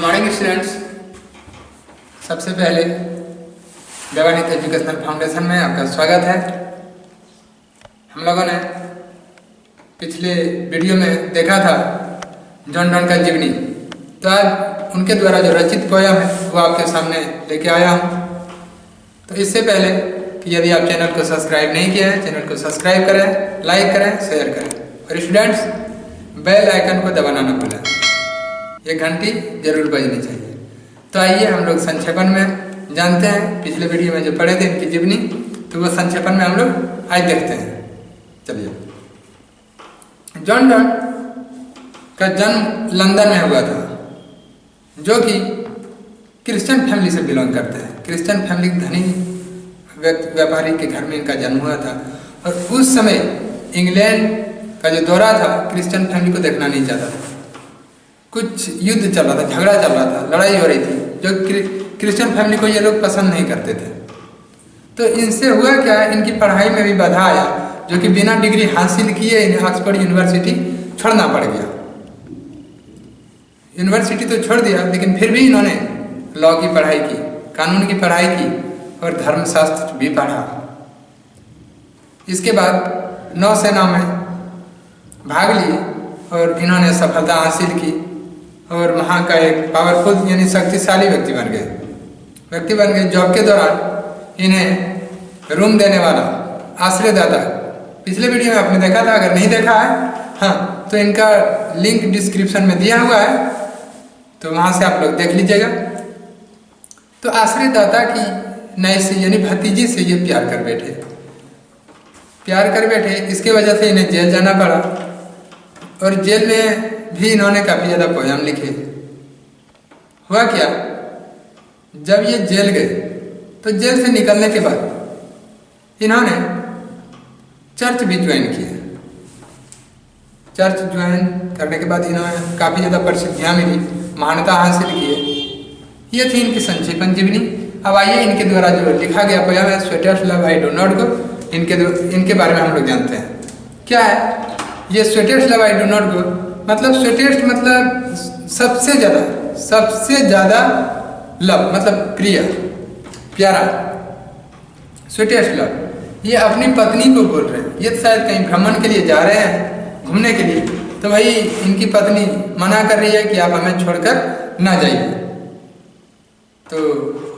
Morning students. सबसे पहले गगनहित educational foundation में आपका स्वागत है। हम लोगों ने पिछले वीडियो में देखा था जॉन डन का जीवनी, तो आज उनके द्वारा जो रचित पोयम है वो आपके सामने लेके आया हूँ। तो इससे पहले कि यदि आप चैनल को सब्सक्राइब नहीं किया है, चैनल को सब्सक्राइब करें, लाइक करें, शेयर करें और स्टूडेंट्स बेल आइकन को दबाना न भूलें। ये घंटी जरूर बजनी चाहिए। तो आइए हम लोग संक्षेपण में जानते हैं। पिछले वीडियो में जो पढ़े थे इनकी जीवनी, तो वो संक्षेपण में हम लोग आज देखते हैं। चलिए, जॉन डन का जन्म लंदन में हुआ था, जो कि क्रिश्चियन फैमिली से बिलोंग करते हैं। क्रिश्चियन फैमिली धनी व्यापारी के घर में इनका जन्म हुआ था। और उस समय इंग्लैंड का जो दौरा था क्रिश्चियन फैमिली को देखना नहीं चाहता था। कुछ युद्ध चल रहा था, झगड़ा चल रहा था, लड़ाई हो रही थी, जो क्रिश्चियन फैमिली को ये लोग पसंद नहीं करते थे। तो इनसे हुआ क्या, इनकी पढ़ाई में भी बाधा आया, जो कि बिना डिग्री हासिल किए इन्हें ऑक्सफोर्ड यूनिवर्सिटी छोड़ना पड़ गया। यूनिवर्सिटी तो छोड़ दिया, लेकिन फिर भी इन्होंने लॉ की पढ़ाई की, कानून की पढ़ाई की और धर्मशास्त्र भी पढ़ा। इसके बाद नौसेना में भाग लिए और इन्होंने सफलता हासिल की और वहाँ का एक पावरफुल यानी शक्तिशाली व्यक्ति बन गए। जॉब के दौरान इन्हें रूम देने वाला आश्रयदाता, पिछले वीडियो में आपने देखा था, अगर नहीं देखा है हाँ तो इनका लिंक डिस्क्रिप्शन में दिया हुआ है, तो वहाँ से आप लोग देख लीजिएगा। तो आश्रयदाता की नैसी यानी भतीजी से ये प्यार कर बैठे। इसके वजह से इन्हें जेल जाना पड़ा और जेल में भी इन्होंने काफ़ी ज़्यादा पोयम लिखे। हुआ क्या, जब ये जेल गए तो जेल से निकलने के बाद इन्होंने चर्च भी ज्वाइन किया। चर्च ज्वाइन करने के बाद इन्होंने काफ़ी ज़्यादा प्रसिद्धियाँ मिली, मान्यता हासिल किए। ये थी इनकी संक्षेपण जीवनी। अब आइए इनके द्वारा जो लिखा गया पोयम है sweetest love I do not go, इनके बारे में हम लोग जानते हैं। क्या है ये sweetest love I do not go? मतलब स्वेटेस्ट मतलब सबसे ज़्यादा लव मतलब प्रिय, प्यारा। स्वेटेस्ट लव ये अपनी पत्नी को बोल रहे हैं। ये शायद कहीं भ्रमण के लिए जा रहे हैं, घूमने के लिए, तो वही इनकी पत्नी मना कर रही है कि आप हमें छोड़कर ना जाइए। तो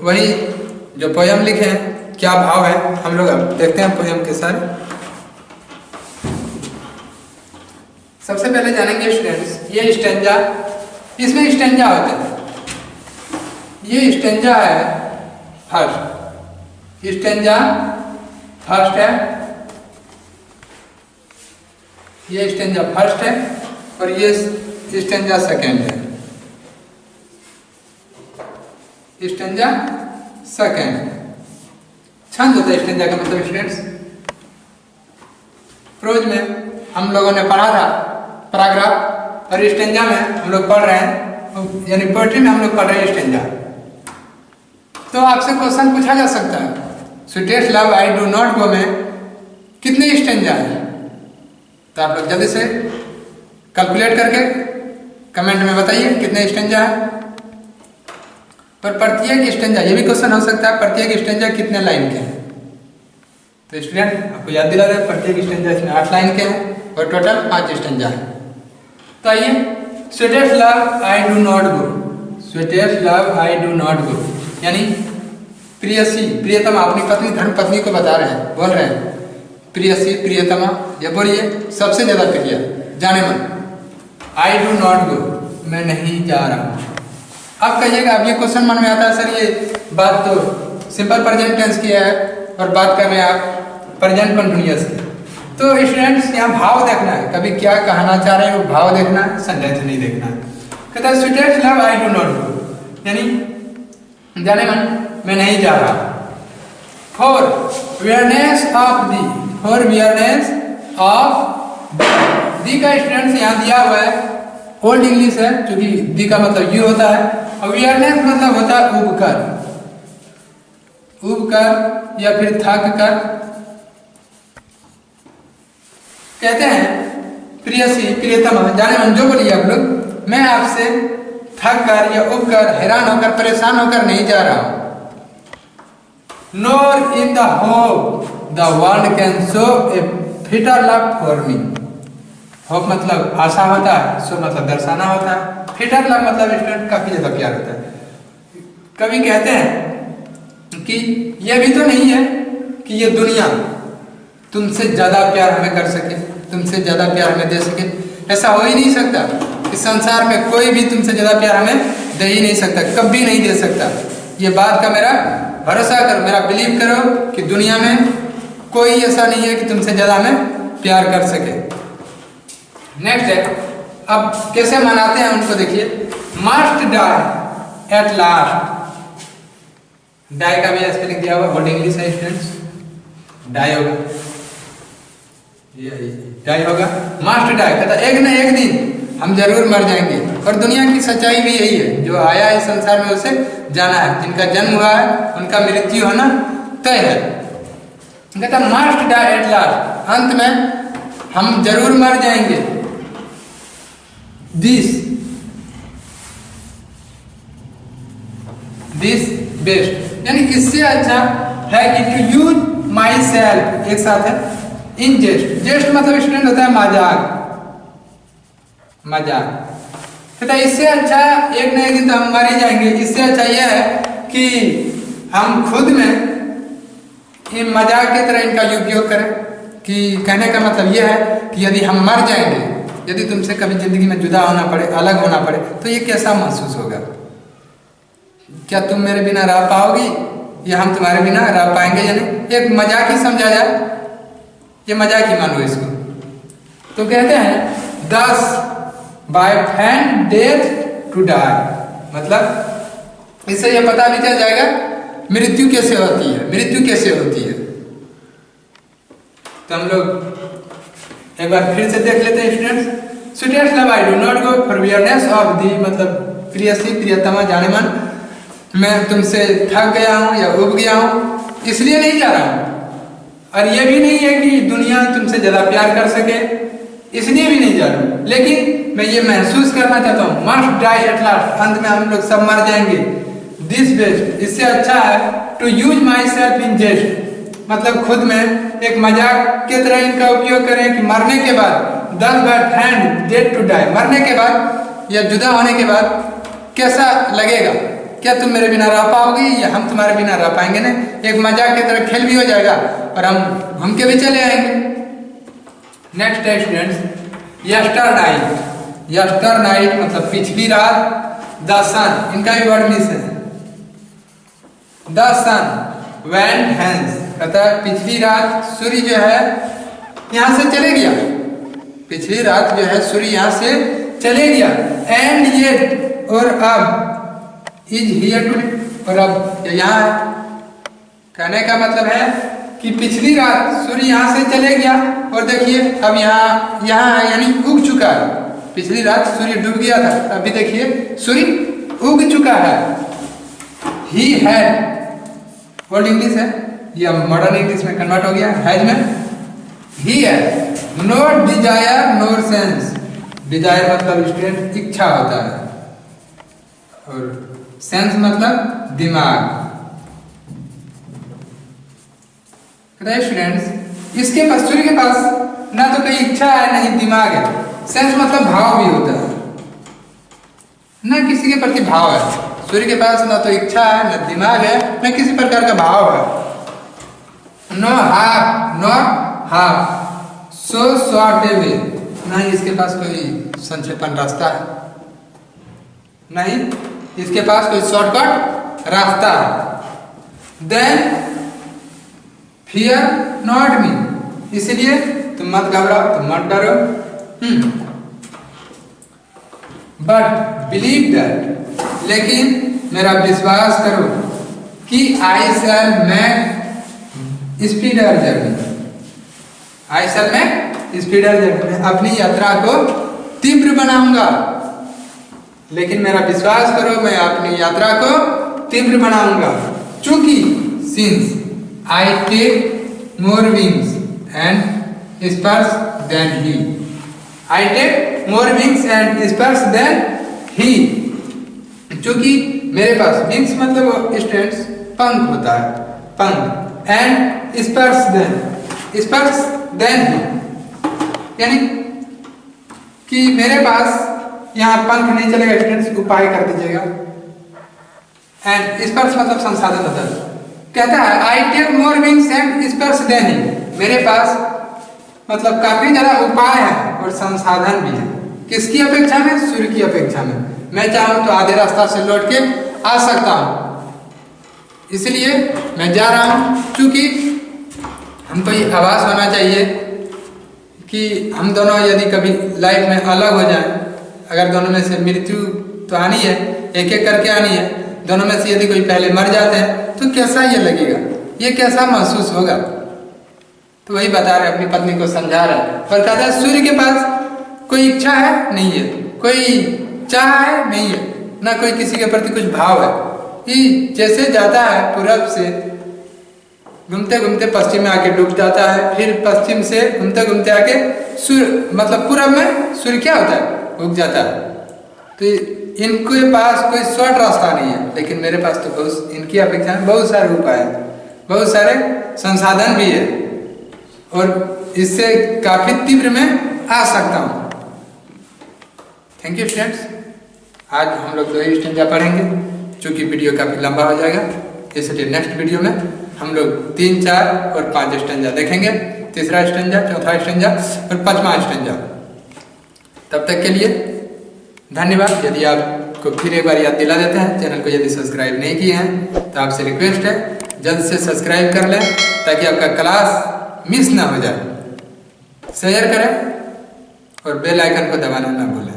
वही जो पोयम लिखे हैं, क्या भाव है हम लोग अब देखते हैं पोयम के साथ। सबसे पहले जानेंगे स्टूडेंट्स, ये स्टेंजा, इसमें स्टेंजा होते हैं। ये स्टेंजा है फर्स्ट, स्टेंजा फर्स्ट है, ये स्टेंजा फर्स्ट है और ये स्टेंजा सेकेंड है। स्टेंजा सेकेंड छंद होता है स्टेंजा का मतलब स्टूडेंट्स। प्रोज में हम लोगों ने पढ़ा था पैराग्राफ, और स्टेंजा में हम लोग पढ़ रहे हैं, यानी पोएट्री में हम लोग पढ़ रहे हैं स्टेंजा। तो आपसे क्वेश्चन पूछा जा सकता है, sweetest love I do not गो में कितने स्टेंजा है? तो आप लोग जल्दी से कैलकुलेट करके कमेंट में बताइए कितने स्टेंजा है। पर प्रत्येक स्टेंजा, ये भी क्वेश्चन हो सकता है, प्रत्येक स्टेंजा कितने लाइन के हैं? तो स्टूडेंट आपको याद दिला रहे हैं, प्रत्येक स्टेंजा इसमें 8 लाइन के हैं और टोटल 5 स्टेंजा है। तो आइए, sweetest love I do not go, sweetest love I do not go यानी प्रियसी, प्रियतमा, अपनी पत्नी धर्मपत्नी को बता रहे हैं, बोल रहे हैं प्रियसी, प्रियतमा, ये बोलिए सबसे ज्यादा प्रिय, जाने मन। आई डू नॉट गो, मैं नहीं जा रहा हूँ। अब कहिएगा, अब ये क्वेश्चन मन में आता है, सर ये बात तो सिंपल प्रेजेंट टेंस की है और बात कर रहे हैं आप प्रेजेंट कंटिन्यूअस की। तो स्टूडेंट्स यहाँ भाव देखना है, कभी क्या कहना चाह रहे हैं वो भाव देखना है, सेंटेंस नहीं देखना है। कहता है sweetest love I do not go यानी जाने मन मैं नहीं जा रहा। For weariness of thee, for weariness of thee का स्टूडेंट्स यहाँ दिया हुआ है, ओल्ड इंग्लिश है, क्योंकि दी का मतलब यू होता है और वियरनेस मतलब होता है उब कर या फिर थक कर। कहते हैं प्रियसी, प्रियतमा, जाने मन जो बोलिए आप लोग, मैं आपसे थक कर या उब कर, हैरान होकर, परेशान होकर नहीं जा रहा हूं। Nor in the hope the world can show a fitter love for me. Hope मतलब आशा होता है, सो मतलब दर्शाना होता है, फिटर लव मतलब स्टूडेंट काफी ज्यादा प्यार होता है। कवि कहते हैं कि यह भी तो नहीं है कि ये दुनिया तुमसे ज्यादा प्यार हमें कर सके, तुमसे ज्यादा प्यार हमें दे सके। ऐसा हो ही नहीं सकता। इस संसार में कोई भी तुमसे ज्यादा प्यार हमें दे ही नहीं सकता, कभी नहीं दे सकता। ये बात का मेरा भरोसा करो, मेरा बिलीव करो कि दुनिया में कोई ऐसा नहीं है कि तुमसे ज्यादा हमें प्यार कर सके। नेक्स्ट है, अब कैसे मनाते हैं उनको देखिए। Must die at last. Die का भी स्पेलिंग दिया हुआ, वर्ड इंग्लिश है स्टूडेंट्स, डाई होगा, डाई होगा, मस्ट डाई कहता एक न एक दिन हम जरूर मर जाएंगे। और दुनिया की सच्चाई भी यही है, जो आया है संसार में उसे जाना है, जिनका जन्म हुआ है उनका मृत्यु होना तय है। कहता मस्ट डाई एट लास्ट, अंत में हम जरूर मर जाएंगे। दिस बेस्ट, यानी इससे अच्छा है कि टू यूज माई सेल्फ, एक साथ है, इन जेस्ट। जेस्ट मतलब स्टूडेंट होता है मजाक, मजाक। कहता इससे अच्छा एक न एक दिन तो हम मर ही जाएंगे, इससे अच्छा यह है कि हम खुद में ये मजाक की तरह इनका उपयोग करें। कि कहने का मतलब यह है कि यदि हम मर जाएंगे, यदि तुमसे कभी जिंदगी में जुदा होना पड़े, अलग होना पड़े, तो ये कैसा महसूस होगा? क्या तुम मेरे बिना रह पाओगी या हम तुम्हारे बिना रह पाएंगे? यानी एक मजाक ही समझा जाए, ये मजाक ही मानो इसको। तो कहते हैं 10 by fiend death to die, मतलब इससे यह पता भी चल जाएगा मृत्यु कैसे होती है, मृत्यु कैसे होती है। तो हम लोग एक बार फिर से देख लेते हैं students. Sweetest love I do not go for weariness of thee, मतलब प्रियसी प्रियतमा जाने मन, मैं तुमसे थक गया हूं या उब गया हूं इसलिए नहीं जा रहा हूं। और यह भी नहीं है कि दुनिया तुमसे ज्यादा प्यार कर सके, इसलिए भी नहीं जा रहा हूं। लेकिन मैं ये महसूस करना चाहता हूँ, मस्ट डाई एट लास्ट, अंत में हम लोग सब मर जाएंगे। दिस बेस्ट, इससे अच्छा है to use myself in jest, मतलब खुद में एक मजाक की तरह इनका उपयोग करें कि मरने के बाद 10 by fiend death to die, मरने के बाद या जुदा होने के बाद कैसा लगेगा, क्या तुम मेरे बिना रह पाओगी या हम तुम्हारे बिना रह पाएंगे ना। एक मजाक की तरह खेल भी हो जाएगा और हम घूम के भी चले आएंगे। नेक्स्ट है स्टूडेंट्स, यस्टर नाइट। यस्टर नाइट मतलब पिछली रात, द सन, इनका भी वर्ड मिस है, द सन वेंट हेंस, कहता है पिछली रात सूर्य जो है यहां से चले गया, पिछली रात जो है सूर्य यहां से चले गया। एंड येट, और अब, इज हियर टू, और अब यहाँ है। कहने का मतलब है कि पिछली रात सूर्य यहाँ से चले गया और देखिए अब यहाँ है, यानी उग चुका है। पिछली रात सूर्य डूब गया था, अभी देखिए सूर्य उग चुका है। ही हैड, ओल्ड इंग्लिश है, या मॉडर्न इंग्लिश में कन्वर्ट हो गया हैज में। He had not desire nor sense, desire मतलब स्टूडेंट इच्छा होता है और सेंस मतलब दिमाग। स्टूडेंट्स इसके पास, सूर्य के पास ना तो कोई इच्छा है ना ही दिमाग है। सेंस मतलब भाव भी होता है, ना किसी के प्रति भाव है। सूर्य के पास ना तो इच्छा है, ना दिमाग है, ना किसी प्रकार का भाव है। No half, not half, so short a way, ना ही इसके पास कोई संक्षेपण रास्ता है, नहीं इसके पास कोई शॉर्टकट रास्ता है। देन फियर नॉट मी, इसलिए तुम मत घबराओ, तुम मत डरो। बट बिलीव दैट, लेकिन मेरा विश्वास करो कि आई शैल मेक स्पीडर जर्नी, आई शैल मेक स्पीडर जर्नी, मैं अपनी यात्रा को तीव्र बनाऊंगा। लेकिन मेरा विश्वास करो, मैं अपनी यात्रा को तीव्र बनाऊंगा। चूंकि since I take more wings and spurs than he, I take more wings and spurs than he, क्योंकि मेरे पास विंग्स मतलब स्टूडेंट्स पंख होता है, पंख, एंड स्पर्श देन ही, यानी कि मेरे पास यहाँ पंख नहीं चलेगा स्टूडेंट्स, उपाय कर दीजिएगा। एंड स्पर्श मतलब संसाधन होता है, कहता है I take more wings and spurs than he, मेरे पास मतलब काफी ज्यादा उपाय है और संसाधन भी है, किसकी अपेक्षा में? सूर्य की अपेक्षा में। मैं चाहूं तो आधे रास्ता से लौट के आ सकता हूं, इसलिए मैं जा रहा हूं। क्योंकि हमको ये आभास होना चाहिए कि हम दोनों यदि कभी लाइफ में अलग हो जाएं, अगर दोनों में से मृत्यु तो आनी है, एक एक करके आनी है, दोनों में से यदि कोई पहले मर जाते हैं तो कैसा ये लगेगा, ये कैसा महसूस होगा। तो वही बता रहे, अपनी पत्नी को समझा रहे और कहता है सूर्य के पास कोई इच्छा है नहीं है, कोई चाह है नहीं है, ना कोई किसी के प्रति कुछ भाव है, कि जैसे जाता है पूरब से घूमते घूमते पश्चिम में आके डूब जाता है, फिर पश्चिम से घूमते घूमते आके सूर्य मतलब पूरब में सूर्य क्या होता है? उग जाता है। तो इनके पास कोई शॉर्ट रास्ता नहीं है, लेकिन मेरे पास तो बहुत, इनकी अपेक्षा में बहुत सारे उपाय हैं, बहुत सारे संसाधन भी है और इससे काफी तीव्र में आ सकता हूँ। थैंक यू स्टूडेंट्स, आज हम लोग 2 स्टेंजा पढ़ेंगे, चूँकि वीडियो काफ़ी लंबा हो जाएगा, इसलिए नेक्स्ट वीडियो में हम लोग 3, 4 और 5 स्टेंजा देखेंगे, तीसरा स्टेंजा, चौथा स्टेंजा और 5वां स्टेंजा। तब तक के लिए धन्यवाद। यदि आपको फिर एक बार याद दिला देते हैं, चैनल को यदि सब्सक्राइब नहीं किए हैं तो आपसे रिक्वेस्ट है जल्द से सब्सक्राइब कर लें, ताकि आपका क्लास मिस ना हो जाए। शेयर करें और बेल आइकन को दबाना ना भूलें।